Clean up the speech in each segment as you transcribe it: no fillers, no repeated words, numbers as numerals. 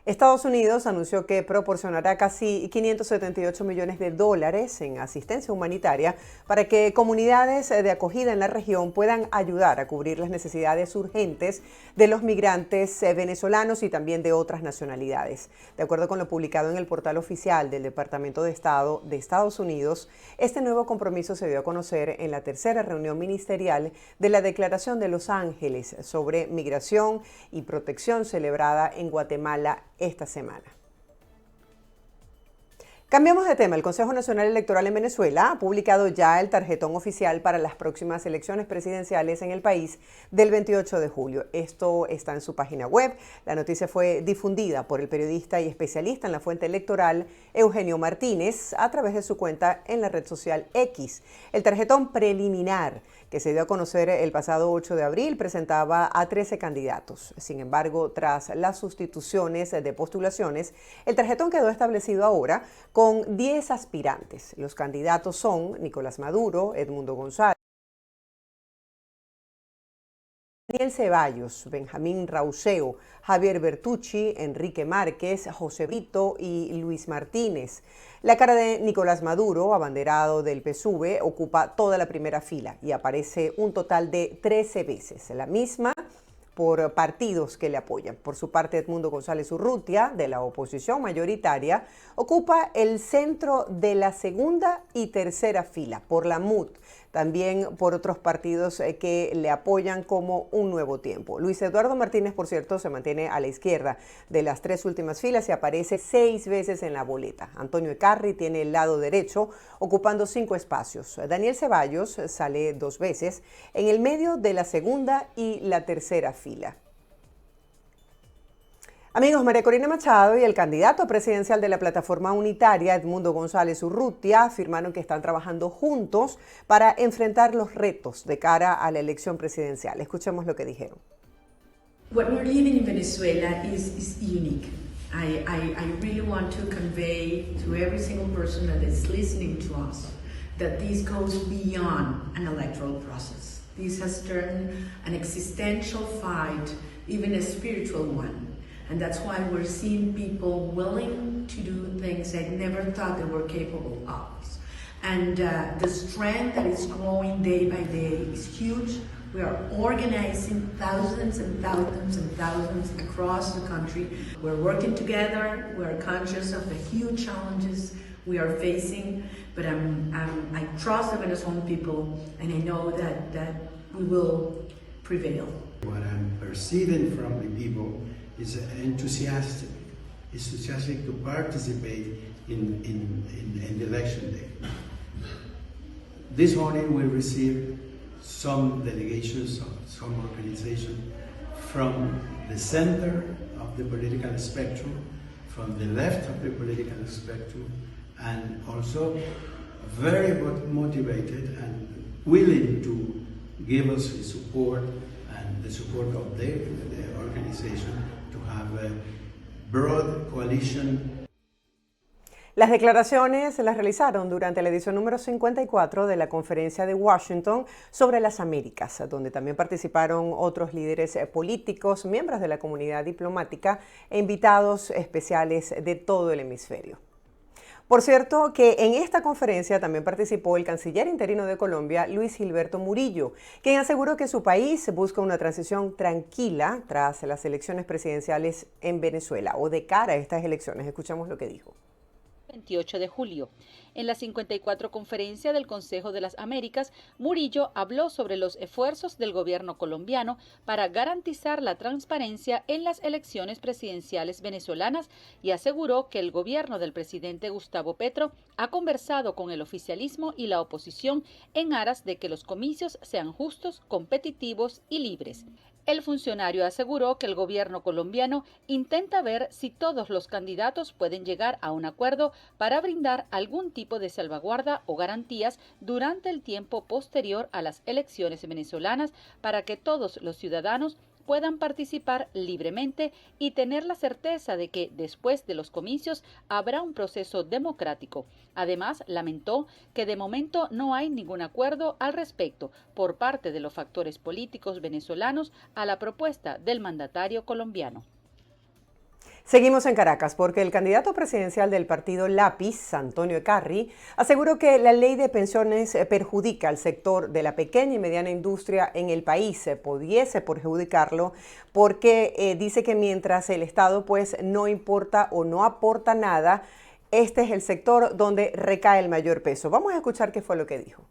Estados Unidos anunció que proporcionará casi 578 millones de dólares en asistencia humanitaria para que comunidades de acogida en la región puedan ayudar a cubrir las necesidades urgentes de los migrantes venezolanos y también de otras nacionalidades. De acuerdo con lo publicado en el portal oficial del Departamento de Estado de Estados Unidos, este nuevo compromiso se dio a conocer en la tercera reunión ministerial de la Declaración de Los Ángeles sobre migración y protección celebrada en Guatemala esta semana. Cambiamos de tema. El Consejo Nacional Electoral en Venezuela ha publicado ya el tarjetón oficial para las próximas elecciones presidenciales en el país del 28 de julio. Esto está en su página web. La noticia fue difundida por el periodista y especialista en la fuente electoral Eugenio Martínez a través de su cuenta en la red social X. El tarjetón preliminar que se dio a conocer el pasado 8 de abril, presentaba a 13 candidatos. Sin embargo, tras las sustituciones de postulaciones, el tarjetón quedó establecido ahora con 10 aspirantes. Los candidatos son Nicolás Maduro, Edmundo González, Daniel Ceballos, Benjamín Rauseo, Javier Bertucci, Enrique Márquez, José Brito y Luis Martínez. La cara de Nicolás Maduro, abanderado del PSUV, ocupa toda la primera fila y aparece un total de 13 veces, la misma por partidos que le apoyan. Por su parte, Edmundo González Urrutia, de la oposición mayoritaria, ocupa el centro de la segunda y tercera fila por la MUD, también por otros partidos que le apoyan como Un Nuevo Tiempo. Luis Eduardo Martínez, por cierto, se mantiene a la izquierda de las tres últimas filas y aparece 6 veces en la boleta. Antonio Ecarri tiene el lado derecho, ocupando 5 espacios. Daniel Ceballos sale 2 veces en el medio de la segunda y la tercera fila. Amigos, María Corina Machado y el candidato presidencial de la plataforma unitaria, Edmundo González Urrutia, afirmaron que están trabajando juntos para enfrentar los retos de cara a la elección presidencial. Escuchemos lo que dijeron. What we're living in Venezuela is unique. I really want to convey to every single person that is listening to us that this goes beyond an electoral process. This has turned an existential fight, even a spiritual one. And that's why we're seeing people willing to do things they never thought they were capable of. And the strength that is growing day by day is huge. We are organizing thousands and thousands and thousands across the country. We're working together. We're conscious of the huge challenges we are facing. But I trust the Venezuelan people, and I know that we will prevail. What I'm perceiving from the people is enthusiastic to participate in the election day. This morning we received some delegations, some organizations from the center of the political spectrum, from the left of the political spectrum, and also very motivated and willing to give us the support and the support of the organization to have a broad coalition. Las declaraciones las realizaron durante la edición número 54 de la Conferencia de Washington sobre las Américas, donde también participaron otros líderes políticos, miembros de la comunidad diplomática e invitados especiales de todo el hemisferio. Por cierto, que en esta conferencia también participó el canciller interino de Colombia, Luis Gilberto Murillo, quien aseguró que su país busca una transición tranquila tras las elecciones presidenciales en Venezuela o de cara a estas elecciones. Escuchamos lo que dijo. 28 de julio. En la 54 conferencia del Consejo de las Américas, Murillo habló sobre los esfuerzos del gobierno colombiano para garantizar la transparencia en las elecciones presidenciales venezolanas y aseguró que el gobierno del presidente Gustavo Petro ha conversado con el oficialismo y la oposición en aras de que los comicios sean justos, competitivos y libres. El funcionario aseguró que el gobierno colombiano intenta ver si todos los candidatos pueden llegar a un acuerdo para brindar algún tipo de salvaguarda o garantías durante el tiempo posterior a las elecciones venezolanas para que todos los ciudadanos puedan participar libremente y tener la certeza de que después de los comicios habrá un proceso democrático. Además, lamentó que de momento no hay ningún acuerdo al respecto por parte de los factores políticos venezolanos a la propuesta del mandatario colombiano. Seguimos en Caracas porque el candidato presidencial del partido Lápiz, Antonio Eckarri, aseguró que la ley de pensiones perjudica al sector de la pequeña y mediana industria en el país. Pudiese perjudicarlo porque dice que mientras el Estado pues no importa o no aporta nada, este es el sector donde recae el mayor peso. Vamos a escuchar qué fue lo que dijo.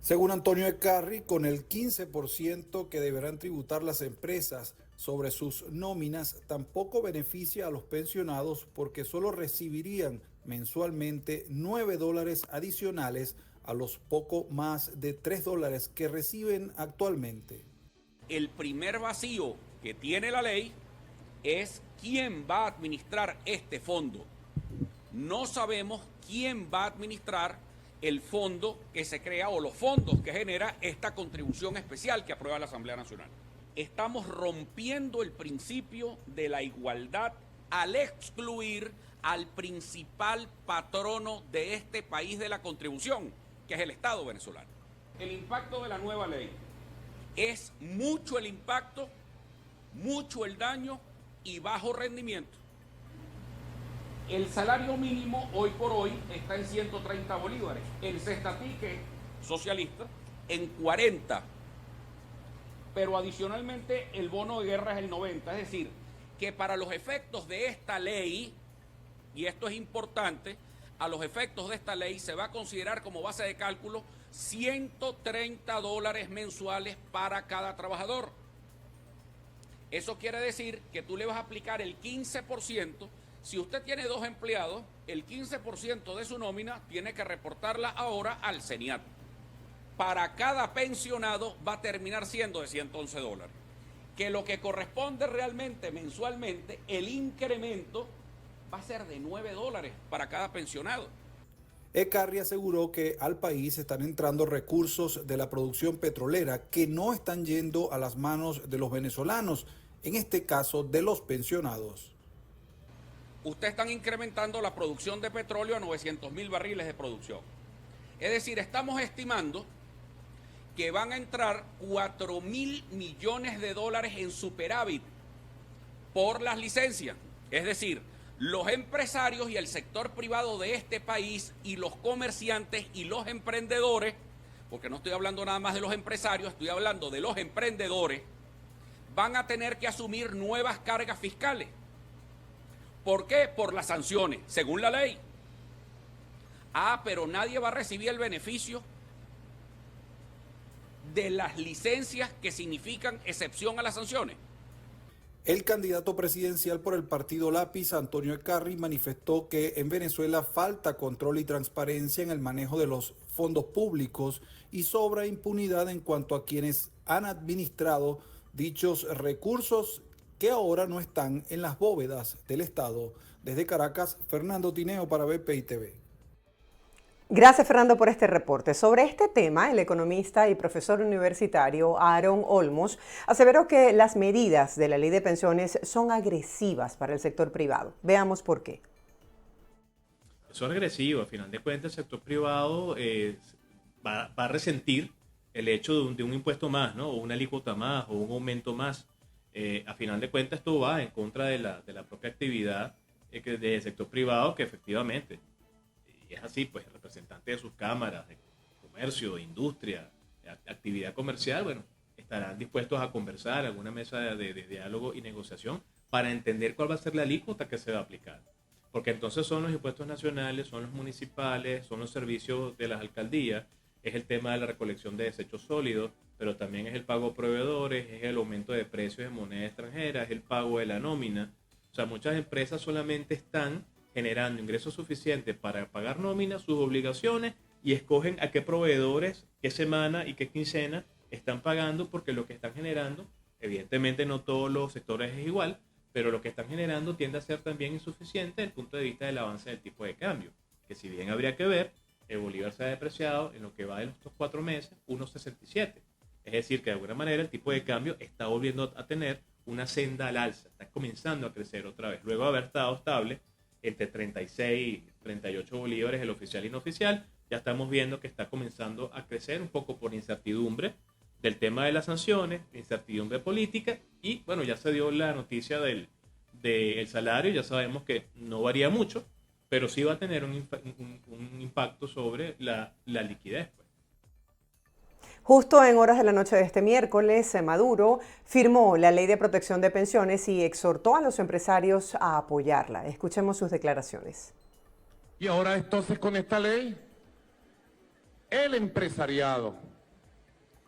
Según Antonio Eckarri, con el 15% que deberán tributar las empresas sobre sus nóminas, tampoco beneficia a los pensionados porque solo recibirían mensualmente $9 adicionales a los poco más de $3 que reciben actualmente. El primer vacío que tiene la ley es quién va a administrar este fondo. No sabemos quién va a administrar el fondo que se crea o los fondos que genera esta contribución especial que aprueba la Asamblea Nacional. Estamos rompiendo el principio de la igualdad al excluir al principal patrono de este país de la contribución, que es el Estado venezolano. El impacto de la nueva ley es mucho el impacto, mucho el daño y bajo rendimiento. El salario mínimo hoy por hoy está en 130 bolívares. El cestatique socialista en 40. Pero adicionalmente el bono de guerra es el 90. Es decir, que para los efectos de esta ley, y esto es importante, a los efectos de esta ley se va a considerar como base de cálculo $130 mensuales para cada trabajador. Eso quiere decir que tú le vas a aplicar el 15%. Si usted tiene 2 empleados, el 15% de su nómina tiene que reportarla ahora al CENIAT. Para cada pensionado va a terminar siendo de $111. Que lo que corresponde realmente mensualmente, el incremento va a ser de $9 para cada pensionado. Eckarri aseguró que al país están entrando recursos de la producción petrolera que no están yendo a las manos de los venezolanos, en este caso de los pensionados. Ustedes están incrementando la producción de petróleo a 900.000 barriles de producción. Es decir, estamos estimando que van a entrar $4.000 millones en superávit por las licencias. Es decir, los empresarios y el sector privado de este país y los comerciantes y los emprendedores, porque no estoy hablando nada más de los empresarios, estoy hablando de los emprendedores, van a tener que asumir nuevas cargas fiscales. ¿Por qué? Por las sanciones, según la ley. Pero nadie va a recibir el beneficio de las licencias que significan excepción a las sanciones. El candidato presidencial por el partido Lápiz, Antonio Eckarri, manifestó que en Venezuela falta control y transparencia en el manejo de los fondos públicos y sobra impunidad en cuanto a quienes han administrado dichos recursos que ahora no están en las bóvedas del Estado. Desde Caracas, Fernando Tineo para BPI TV. Gracias, Fernando, por este reporte. Sobre este tema, el economista y profesor universitario Aaron Olmos aseveró que las medidas de la ley de pensiones son agresivas para el sector privado. Veamos por qué. Son agresivos. Al final de cuentas, el sector privado va a resentir el hecho de un impuesto más, ¿no? O una alícuota más, o un aumento más. A final de cuentas, esto va en contra de la propia actividad del sector privado, que efectivamente, y es así, pues el representante de sus cámaras, de comercio, de industria, de actividad comercial, bueno, estarán dispuestos a conversar en alguna mesa de diálogo y negociación para entender cuál va a ser la alícuota que se va a aplicar. Porque entonces son los impuestos nacionales, son los municipales, son los servicios de las alcaldías, es el tema de la recolección de desechos sólidos, pero también es el pago a proveedores, es el aumento de precios en moneda extranjera, es el pago de la nómina. O sea, muchas empresas solamente están generando ingresos suficientes para pagar nómina, sus obligaciones, y escogen a qué proveedores, qué semana y qué quincena están pagando, porque lo que están generando, evidentemente no todos los sectores es igual, pero lo que están generando tiende a ser también insuficiente desde el punto de vista del avance del tipo de cambio, que si bien habría que ver, el bolívar se ha depreciado en lo que va de estos 4 meses, 1.67. Es decir, que de alguna manera el tipo de cambio está volviendo a tener una senda al alza, está comenzando a crecer otra vez, luego de haber estado estable entre 36 y 38 bolívares el oficial y inoficial. Ya estamos viendo que está comenzando a crecer un poco por incertidumbre del tema de las sanciones, incertidumbre política, y bueno, ya se dio la noticia del del salario ya sabemos que no varía mucho, pero sí va a tener un impacto sobre la liquidez. Pues. Justo en horas de la noche de este miércoles, Maduro firmó la Ley de Protección de Pensiones y exhortó a los empresarios a apoyarla. Escuchemos sus declaraciones. Y ahora entonces con esta ley, el empresariado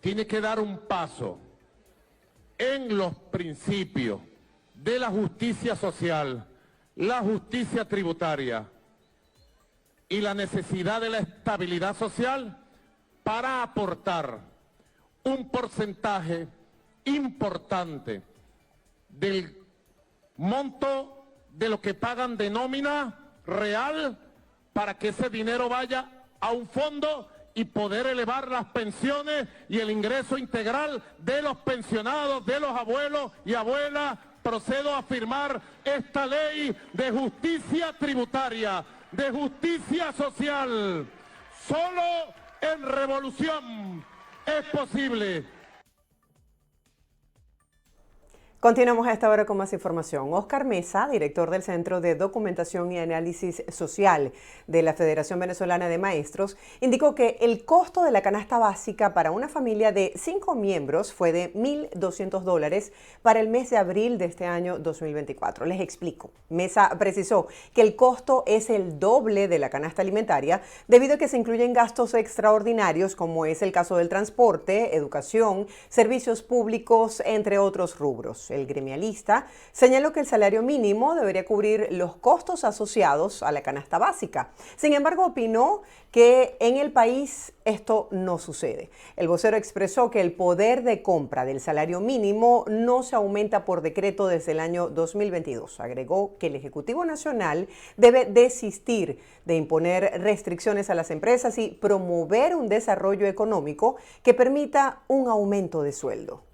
tiene que dar un paso en los principios de la justicia social, la justicia tributaria y la necesidad de la estabilidad social para aportar un porcentaje importante del monto de lo que pagan de nómina real para que ese dinero vaya a un fondo y poder elevar las pensiones y el ingreso integral de los pensionados, de los abuelos y abuelas. Procedo a firmar esta ley de justicia tributaria, de justicia social. Solo en revolución es posible. Continuamos a esta hora con más información. Óscar Mesa, director del Centro de Documentación y Análisis Social de la Federación Venezolana de Maestros, indicó que el costo de la canasta básica para una familia de 5 miembros fue de $1.200 para el mes de abril de este año 2024. Les explico. Mesa precisó que el costo es el doble de la canasta alimentaria debido a que se incluyen gastos extraordinarios como es el caso del transporte, educación, servicios públicos, entre otros rubros. El gremialista señaló que el salario mínimo debería cubrir los costos asociados a la canasta básica. Sin embargo, opinó que en el país esto no sucede. El vocero expresó que el poder de compra del salario mínimo no se aumenta por decreto desde el año 2022. Agregó que el Ejecutivo Nacional debe desistir de imponer restricciones a las empresas y promover un desarrollo económico que permita un aumento de sueldo.